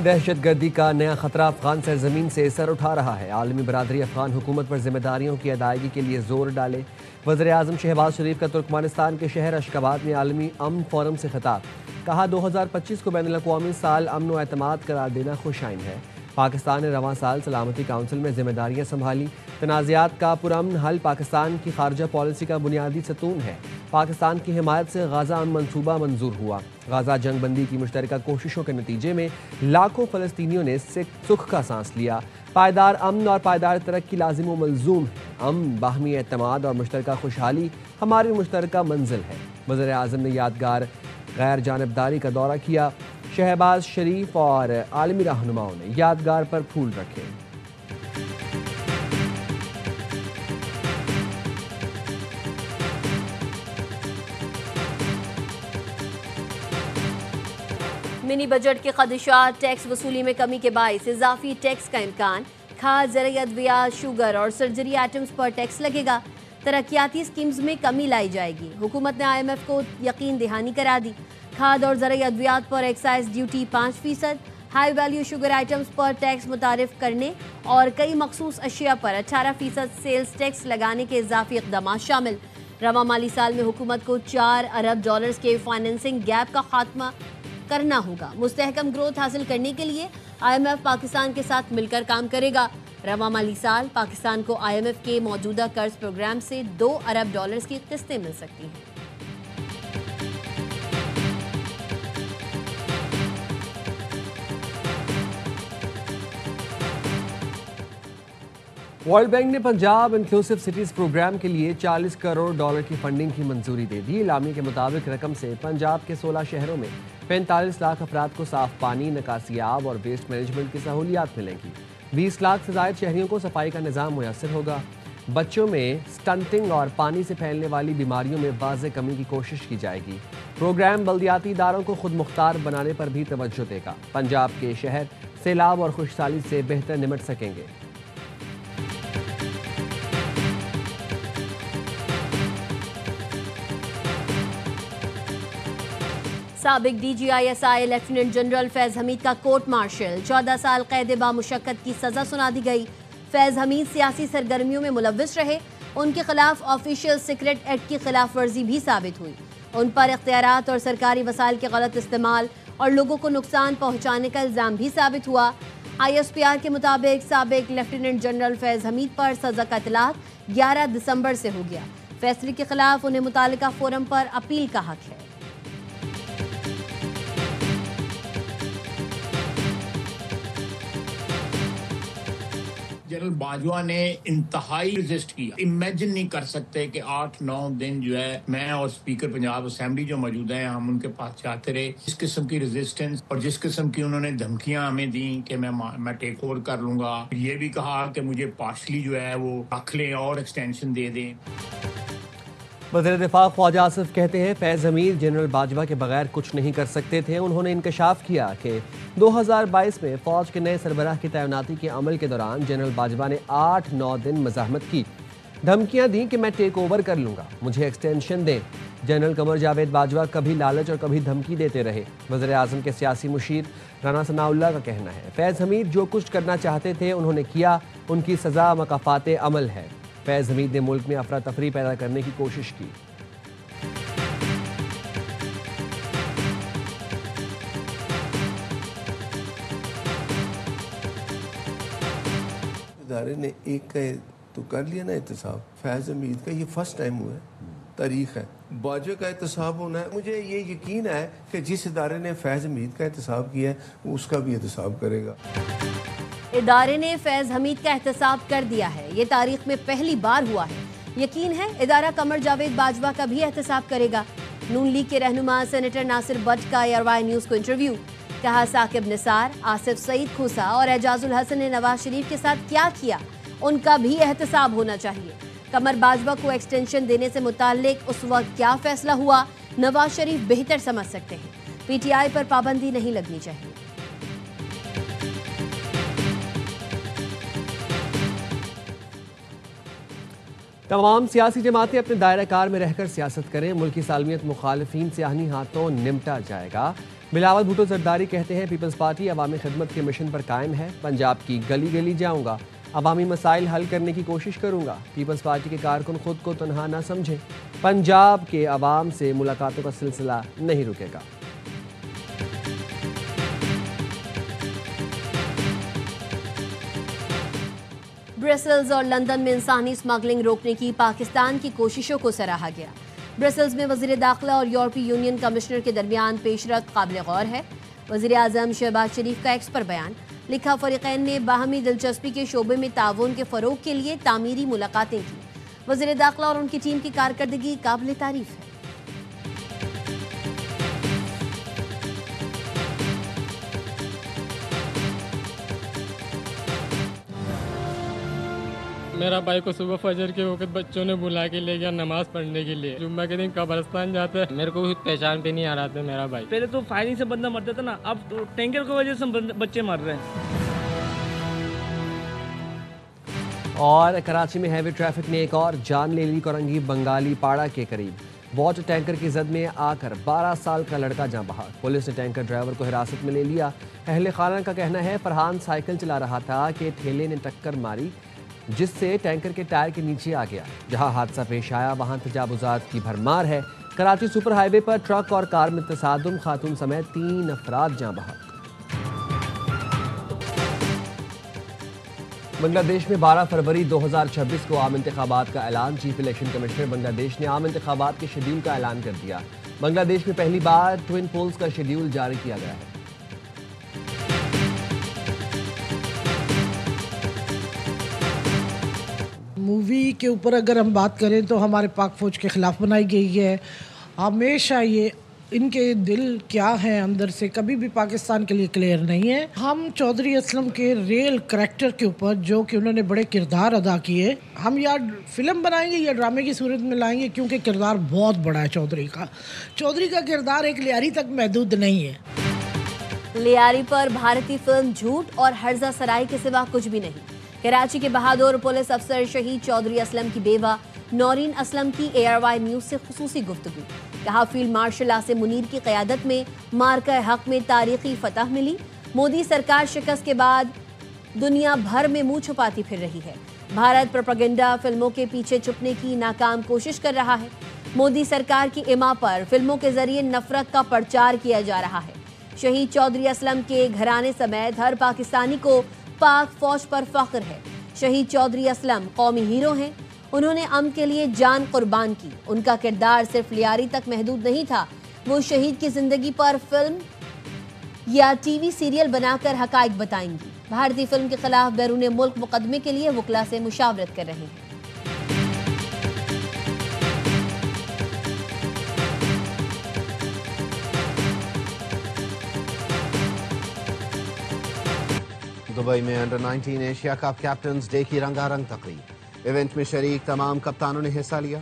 दहशतगर्दी का नया खतरा अफगान सरजमीन से सर उठा रहा है। आलमी बरादरी अफगान हुकूमत पर जिम्मेदारियों की अदायगी के लिए जोर डाले। वज़ीर आज़म शहबाज शरीफ का तुर्कमानिस्तान के शहर अशगाबाद में आलमी अमन फोरम से खिताब। कहा 2025 को बैनुल अक़वामी साल अमन व एतमाद करार देना खुशाइन है। पाकिस्तान ने रवां साल सलामती काउंसिल में जिम्मेदारियाँ संभाली। तनाज़ात का पुरअमन हल पाकिस्तान की खारजा पॉलिसी का बुनियादी सतून है। पाकिस्तान की हिमायत से गाज़ा अमन मंसूबा मंजूर हुआ। गाज़ा जंग बंदी की मुश्तरका कोशिशों के नतीजे में लाखों फ़लस्तीनियों ने सुख का सांस लिया। पायदार अमन और पायदार तरक्की लाजिम व मलजूम है। अमन, बाहमी एतमाद और मुश्तरका खुशहाली हमारी मुश्तरका मंजिल है। वज़ीर आज़म ने यादगार गैर जानबदारी का दौरा किया। शहबाज शरीफ और आलमी रहनुमाओं ने यादगार पर फूल रखे। मिनी बजट के खदशात, टैक्स वसूली में कमी के बायस इजाफी टैक्स का इम्कान। खाद, ज़राई अद्वियात, शुगर और सर्जरी आइटम्स पर टैक्स लगेगा। तरक्याती स्कीम्स में कमी लाई जाएगी। हुकूमत ने IMF को यकीन दहानी करा दी। खाद और ज़राई अद्वियात पर excise duty 5%, high value sugar items पर टैक्स मुतारिफ करने और कई मखसूस अशिया पर 18% सेल्स टैक्स लगाने के इजाफी इक़दाम शामिल। रवां माली साल में हुकूमत को $4 अरब के फाइनेंसिंग गैप का खात्मा करना होगा। मुस्तहकम ग्रोथ हासिल करने के लिए IMF पाकिस्तान के साथ मिलकर काम करेगा। रवां माली साल पाकिस्तान को IMF के मौजूदा कर्ज प्रोग्राम से $2 अरब की किस्तें मिल सकती हैं। वर्ल्ड बैंक ने पंजाब इंक्लूसिव सिटीज प्रोग्राम के लिए $40 करोड़ की फंडिंग की मंजूरी दे दी। इलामी के मुताबिक रकम से पंजाब के 16 शहरों में 45 लाख अफराद को साफ पानी, निकासियाब और वेस्ट मैनेजमेंट की सहूलियात मिलेंगी। 20 लाख से ज़ायद शहरियों को सफाई का निज़ाम मुयस्सर होगा। बच्चों में स्टंटिंग और पानी से फैलने वाली बीमारियों में वाज़े कमी की कोशिश की जाएगी। प्रोग्राम बल्दियाती इदारों को खुद मुख्तार बनाने पर भी तवज्जो देगा। पंजाब के शहर सैलाब और खुशहाली से बेहतर निमट सकेंगे। साबिक DGISI लेफ्टिनेंट जनरल फैज़ हमीद का कोर्ट मार्शल, 14 साल कैद बामुशक्कत की सजा सुना दी गई। फैज़ हमीद सियासी सरगर्मियों में मुलव्विस रहे। उनके खिलाफ ऑफिशियल सीक्रेट एक्ट की खिलाफ वर्जी भी साबित हुई। उन पर इख्तियारात और सरकारी वसाइल के गलत इस्तेमाल और लोगों को नुकसान पहुंचाने का इल्ज़ाम भी साबित हुआ। ISPR के मुताबिक साबिक लेफ्टिनेंट जनरल फैज़ हमीद पर सजा का इतलाक 11 दिसंबर से हो गया। फैसले के खिलाफ उन्हें मुतालिका फोरम पर अपील का हक है। जनरल बाजवा ने इंतहाई रेजिस्ट किया। इमेजिन नहीं कर सकते कि 8-9 दिन जो है मैं और स्पीकर पंजाब असेंबली जो मौजूद हैं हम उनके पास जाते रहे। जिस किस्म की रेजिस्टेंस और जिस किस्म की उन्होंने धमकियां हमें दी कि मैं टेक ओवर कर लूंगा। ये भी कहा कि मुझे पार्शली जो है वो रख लें और एक्सटेंशन दे दें। वज़ीर दिफा ख्वाजा आसिफ कहते हैं फैज़ हमीद जनरल बाजवा के बगैर कुछ नहीं कर सकते थे। उन्होंने इंकशाफ किया कि 2022 में फ़ौज के नए सरबराह की तैनाती के अमल के दौरान जनरल बाजवा ने 8-9 दिन मज़ाहमत की, धमकियां दी कि मैं टेक ओवर कर लूँगा, मुझे एक्सटेंशन दें। जनरल कमर जावेद बाजवा कभी लालच और कभी धमकी देते रहे। वज़ीर आज़म के सियासी मुशीर राना सनाउल्लाह का कहना है फैज़ हमीद जो कुछ करना चाहते थे उन्होंने किया, उनकी सज़ा मकाफ़ात अमल है। फैज़ हमीद ने मुल्क में अफरा तफरी पैदा करने की कोशिश की। इदारे ने एक का तो कर लिया ना एहतसाब। फैज़ हमीद का ये फर्स्ट टाइम हुआ है, तारीख है। बाजवा का एहतसाब होना है। मुझे ये यकीन है कि जिस इदारे ने फैज़ हमीद का एहतसाब किया है वो उसका भी एहतसाब करेगा। इदारे ने फैज़ हमीद का एहतसाब कर दिया है। ये तारीख में पहली बार हुआ है। यकीन है इदारा कमर जावेद बाजवा का भी एहतसाब करेगा। नून लीग के रहनुमा सेनेटर नासिर भट्ट का ARY न्यूज़ को इंटरव्यू। कहा साकिब निसार, आसिफ सईद खूसा और एजाजुल हसन ने नवाज शरीफ के साथ क्या किया उनका भी एहतसाब होना चाहिए। कमर बाजवा को एक्सटेंशन देने से मुताल्लिक उस वक्त क्या फैसला हुआ नवाज शरीफ बेहतर समझ सकते हैं। PTI पर पाबंदी नहीं लगनी चाहिए। तमाम सियासी जमातें अपने दायरा कार में रहकर सियासत करें। मुल्क की सालमियत मुखालिफिन से आहनी हाथों निमटा जाएगा। बिलावल भुट्टो जरदारी कहते हैं पीपल्स पार्टी अवामी खिदमत के मिशन पर कायम है। पंजाब की गली गली जाऊंगा, अवामी मसाइल हल करने की कोशिश करूंगा। पीपल्स पार्टी के कारकुन खुद को तनहा ना समझें, पंजाब के अवाम से मुलाकातों का सिलसिला नहीं रुकेगा। ब्रसेल्स और लंदन में इंसानी स्मगलिंग रोकने की पाकिस्तान की कोशिशों को सराहा गया। ब्रसेल्स में वज़ीर दाखिला और यूरोपीय यूनियन कमिश्नर के दरमियान पेशरफ्त काबिल गौर है। वज़ीर आज़म शहबाज शरीफ का एक्स पर बयान लिखा, फ़रीक़ैन ने बाहमी दिलचस्पी के शोबे में ताउन के फ़रोग के लिए तामीरी मुलाकातें की। वज़ीर दाखिला और उनकी टीम की कारकर्दगी काबिल तारीफ है। मेरा भाई को सुबह फजर के वक्त बच्चों ने बुला के ले गया नमाज पढ़ने के लिए। जुम्मा के दिन कब्रिस्तान जाते हैं, मेरे को भी पहचान पे नहीं आ रहा था मेरा भाई। पहले तो फायरिंग से बंदा मरता था ना, अब तो टैंकर की वजह से बच्चे मर रहे हैं। और कराची में हैवी ट्रैफिक ने एक और जान ले ली। कोरंगी बंगाली पाड़ा के करीब वाटर टैंकर की जद में आकर 12 साल का लड़का जान बहा। पुलिस ने टैंकर ड्राइवर को हिरासत में ले लिया। अहले खाना का कहना है फरहान साइकिल चला रहा था कि ठेले ने टक्कर मारी, जिससे टैंकर के टायर के नीचे आ गया। जहां हादसा पेश आया वहां तजावुजात की भरमार है। कराची सुपर हाईवे पर ट्रक और कार में तसादुम, खातून समेत 3 अफराद जान बहक। बांग्लादेश में 12 फरवरी 2026 को आम इंतखाबात का ऐलान। चीफ इलेक्शन कमिश्नर बांग्लादेश ने आम इंतखाबात के शेड्यूल का ऐलान कर दिया। बांग्लादेश में पहली बार ट्विन पोल्स का शेड्यूल जारी किया गया है। मूवी के ऊपर अगर हम बात करें तो हमारे पाक फ़ौज के ख़िलाफ़ बनाई गई है। हमेशा ये इनके दिल क्या हैं अंदर से कभी भी पाकिस्तान के लिए क्लियर नहीं है। हम चौधरी असलम के रियल करैक्टर के ऊपर, जो कि उन्होंने बड़े किरदार अदा किए, हम या फिल्म बनाएंगे या ड्रामे की सूरत में लाएंगे, क्योंकि किरदार बहुत बड़ा है चौधरी का। चौधरी का किरदार एक लियारी तक महदूद नहीं है। लियारी पर भारतीय फिल्म झूठ और हर्जा सराय के सिवा कुछ भी नहीं। कराची के बहादुर पुलिस अफसर शहीद चौधरी असलम की बेवा नौरीन असलम की ARY न्यूज़ से खुसूसी गुफ्तगू। कहा, फील्ड मार्शल आसिम मुनीर की क़यादत में मार्का हक में तारीखी फतह मिली। मोदी सरकार शिकस्त के बाद दुनिया भर में मुंह छुपाती फिर रही है। भारत प्रोपेगेंडा फिल्मों के पीछे छुपने की नाकाम कोशिश कर रहा है। मोदी सरकार की इमा पर फिल्मों के जरिए नफरत का प्रचार किया जा रहा है। शहीद चौधरी असलम के घराने समेत हर पाकिस्तानी को पाक फौज पर फख्र है। शहीद चौधरी असलम कौमी हीरो हैं। उन्होंने अमन के लिए जान कुर्बान की। उनका किरदार सिर्फ लियारी तक महदूद नहीं था। वो शहीद की जिंदगी पर फिल्म या TV सीरियल बनाकर हकाइक बताएंगी। भारतीय फिल्म के खिलाफ बैरून मुल्क मुकदमे के लिए वकला से मुशावरत कर रहे हैं। दुबई में under 19 Asia cup captains day की रंगारंग तकरीब। इवेंट में शरीक तमाम कप्तानों ने हिस्सा लिया।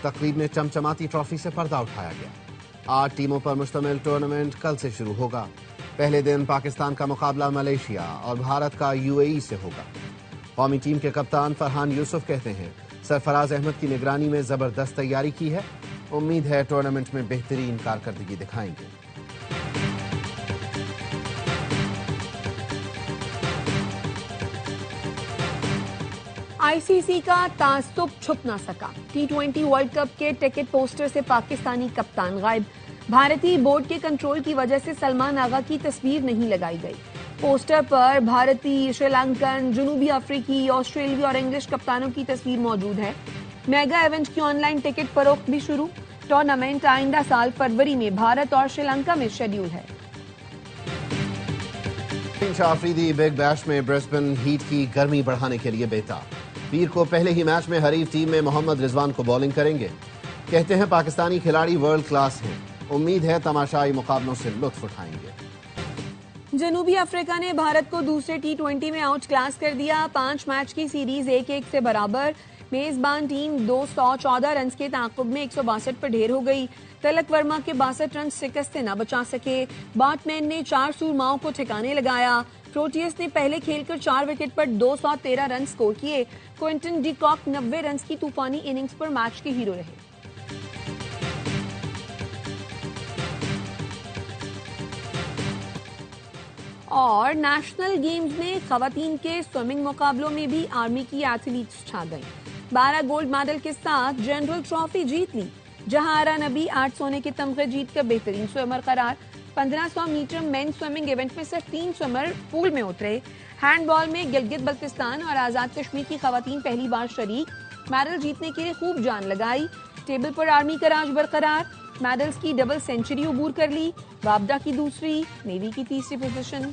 तकरीब में चमचमाती ट्रॉफी से पर्दा उठाया गया। 8 टीमों पर मुश्तमिल टूर्नामेंट कल से शुरू होगा। पहले दिन पाकिस्तान का मुकाबला मलेशिया और भारत का UAE से होगा। कौमी टीम के कप्तान फरहान यूसुफ कहते हैं सरफराज अहमद की निगरानी में जबरदस्त तैयारी की है। उम्मीद है टूर्नामेंट में बेहतरीन कारकर्दगी दिखाएंगे। ICC का तासुब छुप ना सका। T20 वर्ल्ड कप के टिकट पोस्टर से पाकिस्तानी कप्तान गायब। भारतीय बोर्ड के कंट्रोल की वजह से सलमान आगा की तस्वीर नहीं लगाई गई। पोस्टर पर भारतीय, श्रीलंकन, जनूबी अफ्रीकी, ऑस्ट्रेलियाई और इंग्लिश कप्तानों की तस्वीर मौजूद है। मेगा इवेंट की ऑनलाइन टिकट फरोख्त भी शुरू। टूर्नामेंट आइंदा साल फरवरी में भारत और श्रीलंका में शेड्यूल है। आफरीदी बिग बैश में ब्रिस्बेन हीट की गर्मी बढ़ाने के लिए बेताब। पीर को पहले ही मैच में हरीफ टीम में मोहम्मद रिजवान को बॉलिंग करेंगे। कहते हैं पाकिस्तानी खिलाड़ी वर्ल्ड क्लास हैं। उम्मीद है तमाशाई मुकाबलों से लुत्फ उठाएंगे। जनूबी अफ्रीका ने भारत को दूसरे T20 में आउट क्लास कर दिया। 5 मैच की सीरीज 1-1 से बराबर। मेजबान टीम 214 रन के ताक़ुब में 162 पर ढेर हो गई। तिलक वर्मा के 62 रन शिकस्त से न बचा सके। बैट्समैन ने 4 सूरमाओं को ठिकाने लगाया। प्रोटियस ने पहले खेलकर 4 विकेट पर 213 रन स्कोर किए। क्विंटन डी कॉक 90 रन की तूफानी इनिंग्स पर मैच के हीरो रहे। और नेशनल गेम्स में खवातीन के स्विमिंग मुकाबलों में भी आर्मी की एथलीट्स छा गईं। 12 गोल्ड मेडल के साथ जनरल ट्रॉफी जीत ली। जहां आरा नबी 8 सोने के तमगे जीतकर बेहतरीन स्विमर करार। 1500 मीटर मेन स्विमिंग इवेंट में सिर्फ 3 स्विमर पूल में उतरे। हैंडबॉल में गिलगित बल्तिस्तान और आजाद कश्मीर की खवातीन पहली बार शरीक। मेडल जीतने के लिए खूब जान लगाई। टेबल पर आर्मी का राज बरकरार। मेडल्स की डबल सेंचुरी अबूर कर ली। वाबडा की दूसरी, नेवी की तीसरी पोजीशन।